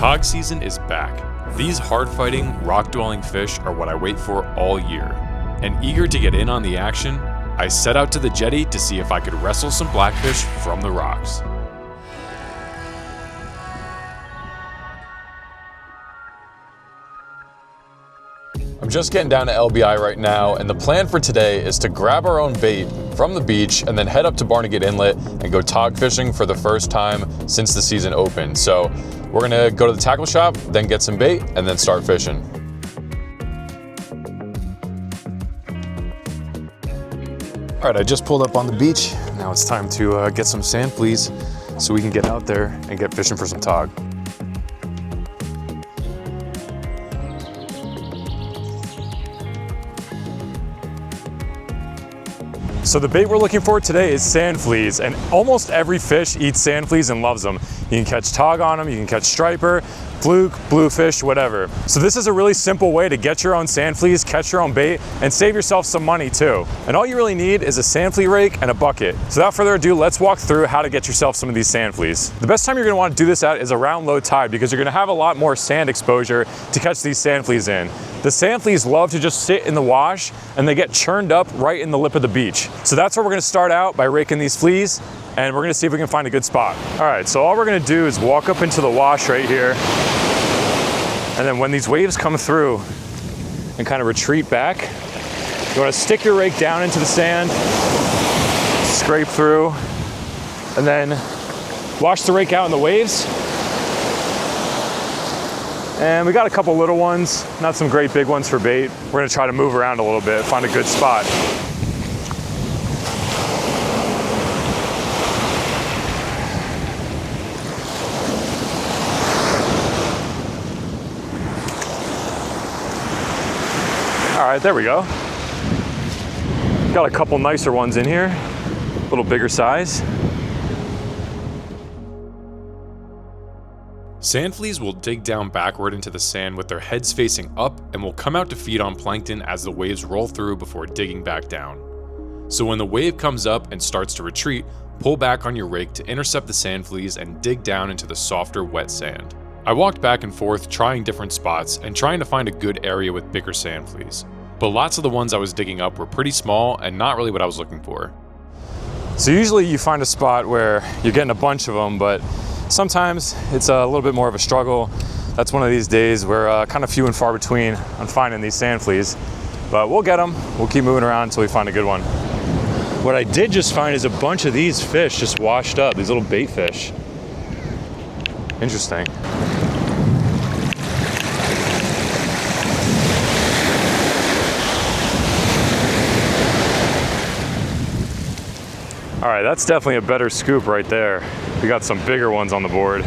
Tautog season is back. These hard-fighting, rock-dwelling fish are what I wait for all year. And eager to get in on the action, I set out to the jetty to see if I could wrestle some blackfish from the rocks. I'm just getting down to LBI right now, and the plan for today is to grab our own bait from the beach and then head up to Barnegat Inlet and go tog fishing for the first time since the season opened. So we're gonna go to the tackle shop, then get some bait, and then start fishing. All right, I just pulled up on the beach. Now it's time to get some sand fleas so we can get out there and get fishing for some tog. So the bait we're looking for today is sand fleas, and almost every fish eats sand fleas and loves them. You can catch tog on them, you can catch striper, fluke, bluefish, whatever. So this is a really simple way to get your own sand fleas, catch your own bait, and save yourself some money too. And all you really need is a sand flea rake and a bucket. So without further ado, let's walk through how to get yourself some of these sand fleas. The best time you're gonna want to do this at is around low tide, because you're gonna have a lot more sand exposure to catch these sand fleas in. The sand fleas love to just sit in the wash, and they get churned up right in the lip of the beach. So that's where we're gonna start out, by raking these fleas, and we're gonna see if we can find a good spot. All right, so all we're gonna do is walk up into the wash right here, and then when these waves come through and kind of retreat back, you wanna stick your rake down into the sand, scrape through, and then wash the rake out in the waves. And we got a couple little ones, not some great big ones for bait. We're gonna try to move around a little bit, find a good spot. All right, there we go. Got a couple nicer ones in here, a little bigger size. Sand fleas will dig down backward into the sand with their heads facing up and will come out to feed on plankton as the waves roll through before digging back down. So when the wave comes up and starts to retreat, pull back on your rake to intercept the sand fleas and dig down into the softer, wet sand. I walked back and forth trying different spots and trying to find a good area with bigger sand fleas. But lots of the ones I was digging up were pretty small and not really what I was looking for. So usually you find a spot where you're getting a bunch of them, but sometimes it's a little bit more of a struggle. That's one of these days where kind of few and far between on finding these sand fleas, but we'll get them. We'll keep moving around until we find a good one. What I did just find is a bunch of these fish just washed up, these little bait fish. Interesting. All right, that's definitely a better scoop right there. We got some bigger ones on the board.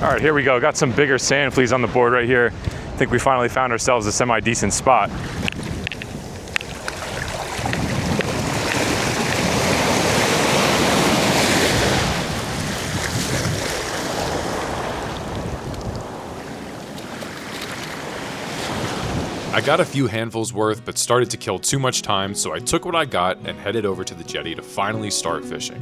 All right, here we go. Got some bigger sand fleas on the board right here. I think we finally found ourselves a semi-decent spot. I got a few handfuls worth, but started to kill too much time, so I took what I got and headed over to the jetty to finally start fishing.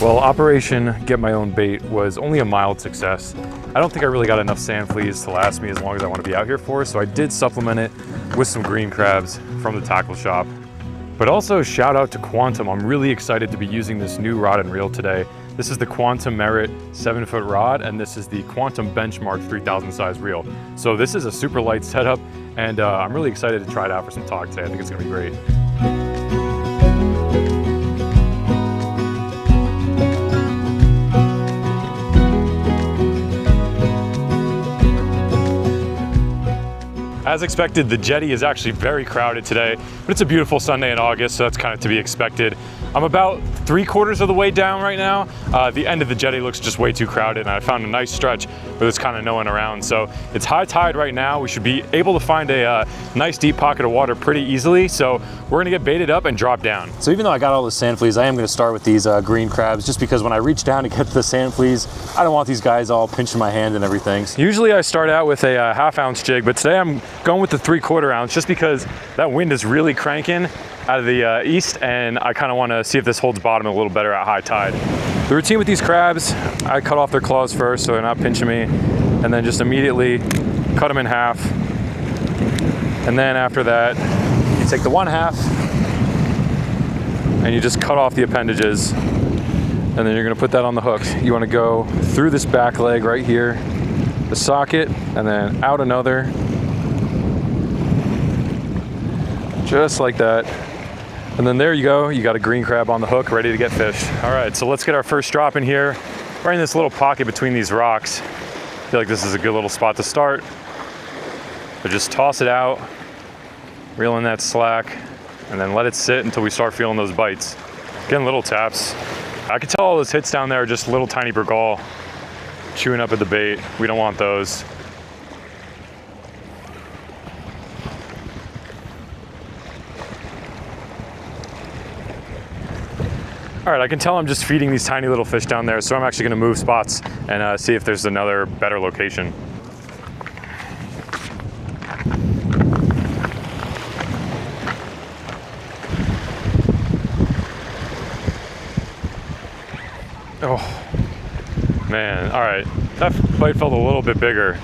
Well, Operation Get My Own Bait was only a mild success. I don't think I really got enough sand fleas to last me as long as I want to be out here for, so I did supplement it with some green crabs from the tackle shop. But also shout out to Quantum. I'm really excited to be using this new rod and reel today. This is the Quantum Merit 7-foot rod, and this is the Quantum Benchmark 3000 size reel. So this is a super light setup, and I'm really excited to try it out for some tog today. I think it's gonna be great. As expected, the jetty is actually very crowded today, but it's a beautiful Sunday in August, so that's kind of to be expected. I'm about 3/4 of the way down right now. The end of the jetty looks just way too crowded, and I found a nice stretch where there's kind of no one around. So it's high tide right now. We should be able to find a nice deep pocket of water pretty easily. So we're gonna get baited up and drop down. So even though I got all the sand fleas, I am gonna start with these green crabs, just because when I reach down to get to the sand fleas, I don't want these guys all pinching my hand and everything. Usually I start out with a 1/2 ounce jig, but today I'm going with the 3/4 ounce just because that wind is really cranking out of the east, and I kind of want to see if this holds bottom a little better at high tide. The routine with these crabs, I cut off their claws first so they're not pinching me, and then just immediately cut them in half. And then after that, you take the one half and you just cut off the appendages, and then you're gonna put that on the hook. You wanna go through this back leg right here, the socket, and then out another, just like that. And then there you go, you got a green crab on the hook ready to get fished. All right, so let's get our first drop in here. Right in this little pocket between these rocks. I feel like this is a good little spot to start. But just toss it out, reel in that slack, and then let it sit until we start feeling those bites. Getting little taps. I can tell all those hits down there are just little tiny bergal chewing up at the bait. We don't want those. All right, I can tell I'm just feeding these tiny little fish down there, so I'm actually gonna move spots and see if there's another better location. Oh, man, all right. That bite felt a little bit bigger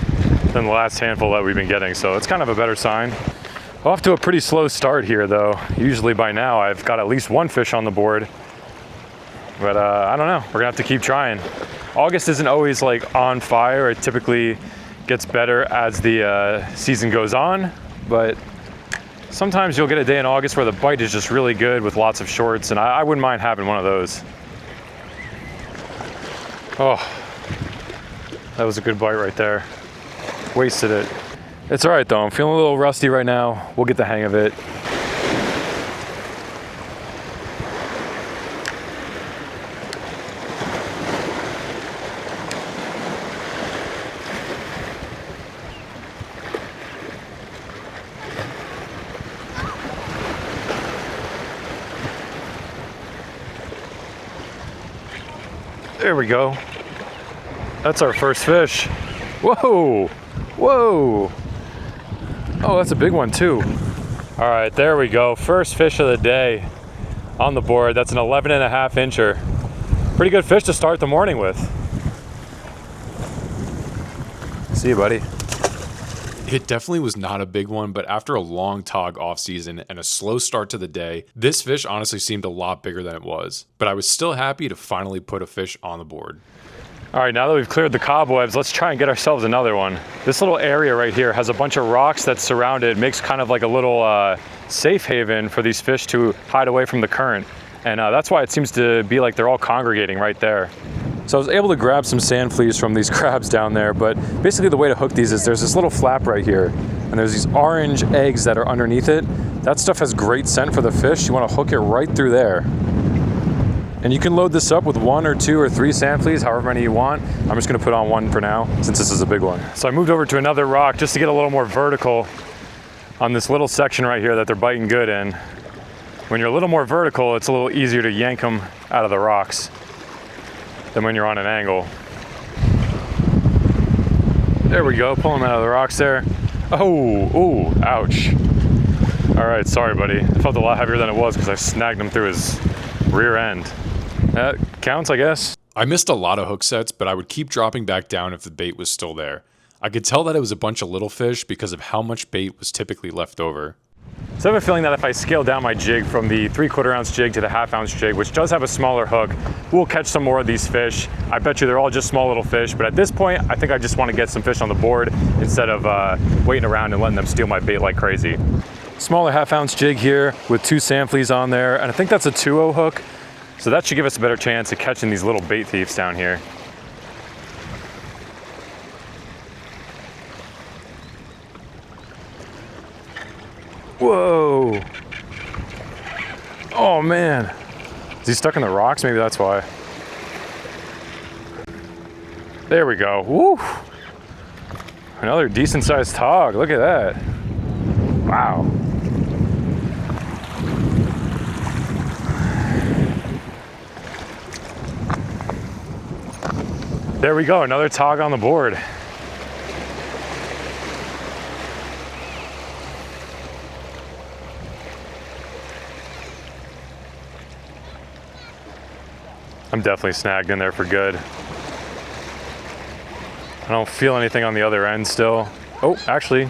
than the last handful that we've been getting, so it's kind of a better sign. Off to a pretty slow start here, though. Usually by now I've got at least one fish on the board. But I don't know, we're gonna have to keep trying. August isn't always like on fire. It typically gets better as the season goes on, but sometimes you'll get a day in August where the bite is just really good with lots of shorts, and I wouldn't mind having one of those. Oh, that was a good bite right there. Wasted it. It's all right though, I'm feeling a little rusty right now. We'll get the hang of it. There we go. That's our first fish. Whoa, whoa. Oh, that's a big one too. All right, there we go. First fish of the day on the board. That's an 11.5 incher. Pretty good fish to start the morning with. See you, buddy. It definitely was not a big one, but after a long tog off season and a slow start to the day, this fish honestly seemed a lot bigger than it was. But I was still happy to finally put a fish on the board. All right, now that we've cleared the cobwebs, let's try and get ourselves another one. This little area right here has a bunch of rocks that surround it. It makes kind of like a little safe haven for these fish to hide away from the current. And that's why it seems to be like they're all congregating right there. So I was able to grab some sand fleas from these crabs down there, but basically the way to hook these is there's this little flap right here, and there's these orange eggs that are underneath it. That stuff has great scent for the fish. You want to hook it right through there. And you can load this up with 1 or 2 or 3 sand fleas, however many you want. I'm just gonna put on one for now, since this is a big one. So I moved over to another rock just to get a little more vertical on this little section right here that they're biting good in. When you're a little more vertical, it's a little easier to yank them out of the rocks than when you're on an angle. There we go, pull him out of the rocks there. Oh, ooh, ouch. All right, sorry, buddy. It felt a lot heavier than it was because I snagged him through his rear end. That counts, I guess. I missed a lot of hook sets, but I would keep dropping back down if the bait was still there. I could tell that it was a bunch of little fish because of how much bait was typically left over. So I have a feeling that if I scale down my jig from the 3/4 ounce jig to the 1/2 ounce jig, which does have a smaller hook, we'll catch some more of these fish. I bet you they're all just small little fish, but at this point, I think I just want to get some fish on the board instead of waiting around and letting them steal my bait like crazy. Smaller 1/2 ounce jig here with 2 sand fleas on there, and I think that's a 2-0 hook, so that should give us a better chance of catching these little bait thieves down here. Whoa. Oh man. Is he stuck in the rocks? Maybe that's why. There we go. Woo. Another decent sized tog. Look at that. Wow. There we go. Another tog on the board. I'm definitely snagged in there for good. I don't feel anything on the other end still. Oh, actually.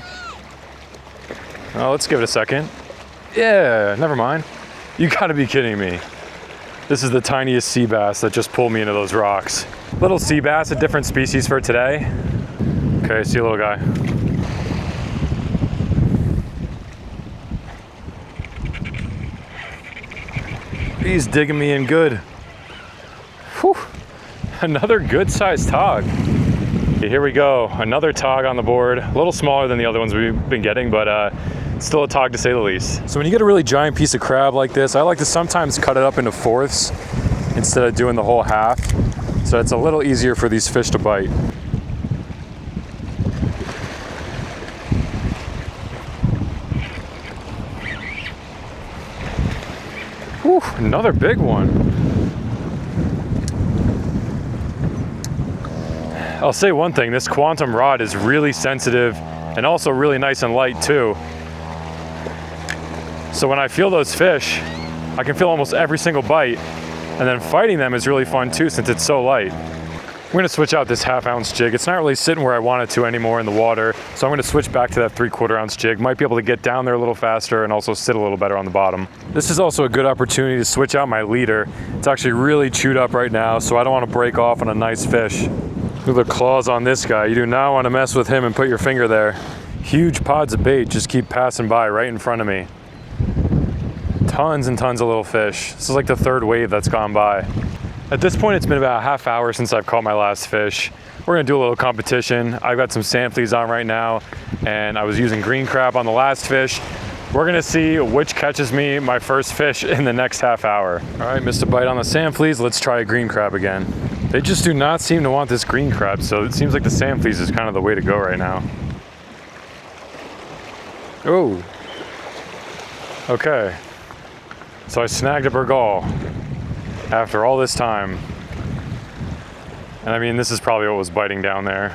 Oh, let's give it a second. Yeah, never mind. You gotta be kidding me. This is the tiniest sea bass that just pulled me into those rocks. Little sea bass, a different species for today. Okay, see you, little guy. He's digging me in good. Whew. Another good sized tog. Okay, here we go, another tog on the board. A little smaller than the other ones we've been getting, but still a tog to say the least. So when you get a really giant piece of crab like this, I like to sometimes cut it up into fourths instead of doing the whole half. So it's a little easier for these fish to bite. Whew, another big one. I'll say one thing, this Quantum rod is really sensitive and also really nice and light too. So when I feel those fish, I can feel almost every single bite, and then fighting them is really fun too since it's so light. I'm gonna switch out this 1/2 ounce jig. It's not really sitting where I want it to anymore in the water, so I'm gonna switch back to that 3/4 ounce jig. Might be able to get down there a little faster and also sit a little better on the bottom. This is also a good opportunity to switch out my leader. It's actually really chewed up right now, so I don't wanna break off on a nice fish. Look at the claws on this guy. You do not wanna mess with him and put your finger there. Huge pods of bait just keep passing by right in front of me. Tons and tons of little fish. This is like the 3rd wave that's gone by. At this point, it's been about a half hour since I've caught my last fish. We're gonna do a little competition. I've got some sand fleas on right now, and I was using green crab on the last fish. We're gonna see which catches me my first fish in the next half hour. All right, missed a bite on the sand fleas. Let's try a green crab again. They just do not seem to want this green crab, so it seems like the sand fleas is kind of the way to go right now. Oh. Okay. So I snagged a Bergal after all this time. And I mean, this is probably what was biting down there.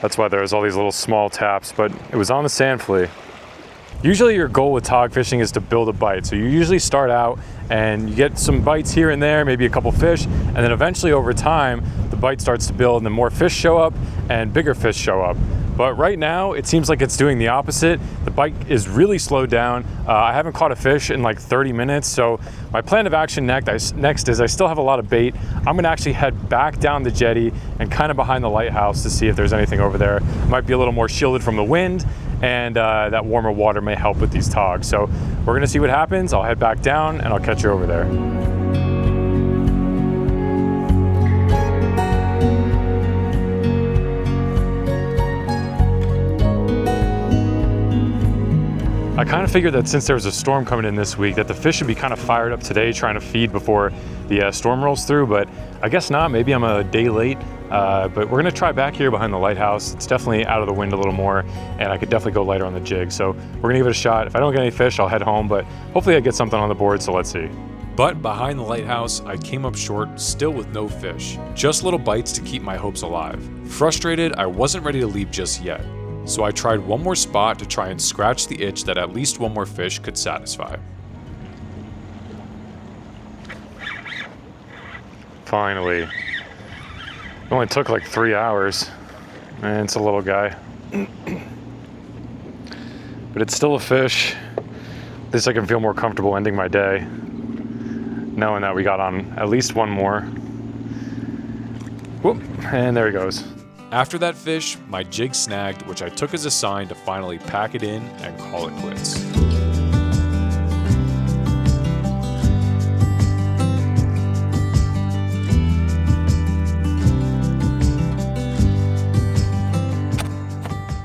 That's why there's all these little small taps, but it was on the sand flea. Usually your goal with tog fishing is to build a bite. So you usually start out and you get some bites here and there, maybe a couple fish, and then eventually over time, the bite starts to build and then more fish show up and bigger fish show up. But right now, it seems like it's doing the opposite. The bite is really slowed down. I haven't caught a fish in like 30 minutes, so my plan of action next is I still have a lot of bait. I'm gonna actually head back down the jetty and kind of behind the lighthouse to see if there's anything over there. Might be a little more shielded from the wind, and that warmer water may help with these togs. So we're gonna see what happens. I'll head back down and I'll catch you over there. I kind of figured that since there was a storm coming in this week that the fish should be kind of fired up today trying to feed before the storm rolls through, but I guess not. Maybe I'm a day late, but we're gonna try back here behind the lighthouse. It's definitely out of the wind a little more, and I could definitely go lighter on the jig. So we're gonna give it a shot. If I don't get any fish, I'll head home, but hopefully I get something on the board, so let's see. But behind the lighthouse, I came up short, still with no fish. Just little bites to keep my hopes alive. Frustrated, I wasn't ready to leave just yet. So I tried one more spot to try and scratch the itch that at least one more fish could satisfy. Finally. It only took like 3 hours. And it's a little guy. But it's still a fish. At least I can feel more comfortable ending my day, knowing that we got on at least one more. Whoop, and there he goes. After that fish, my jig snagged, which I took as a sign to finally pack it in and call it quits.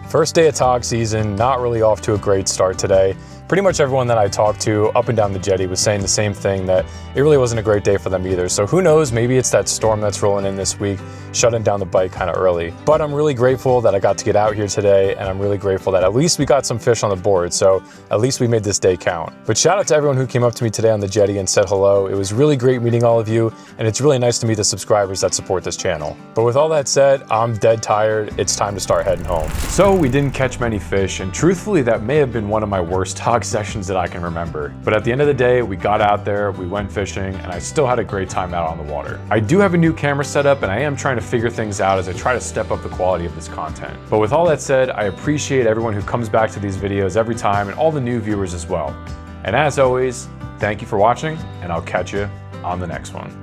First day of tog season, not really off to a great start today. Pretty much everyone that I talked to up and down the jetty was saying the same thing, that it really wasn't a great day for them either. So who knows, maybe it's that storm that's rolling in this week, shutting down the bite kind of early. But I'm really grateful that I got to get out here today, and I'm really grateful that at least we got some fish on the board, so at least we made this day count. But shout out to everyone who came up to me today on the jetty and said hello. It was really great meeting all of you, and it's really nice to meet the subscribers that support this channel. But with all that said, I'm dead tired. It's time to start heading home. So we didn't catch many fish, and truthfully that may have been one of my worst tog tog sessions that I can remember. But at the end of the day, we got out there, we went fishing, and I still had a great time out on the water. I do have a new camera setup, and I am trying to figure things out as I try to step up the quality of this content. But with all that said, I appreciate everyone who comes back to these videos every time and all the new viewers as well. And as always, thank you for watching, and I'll catch you on the next one.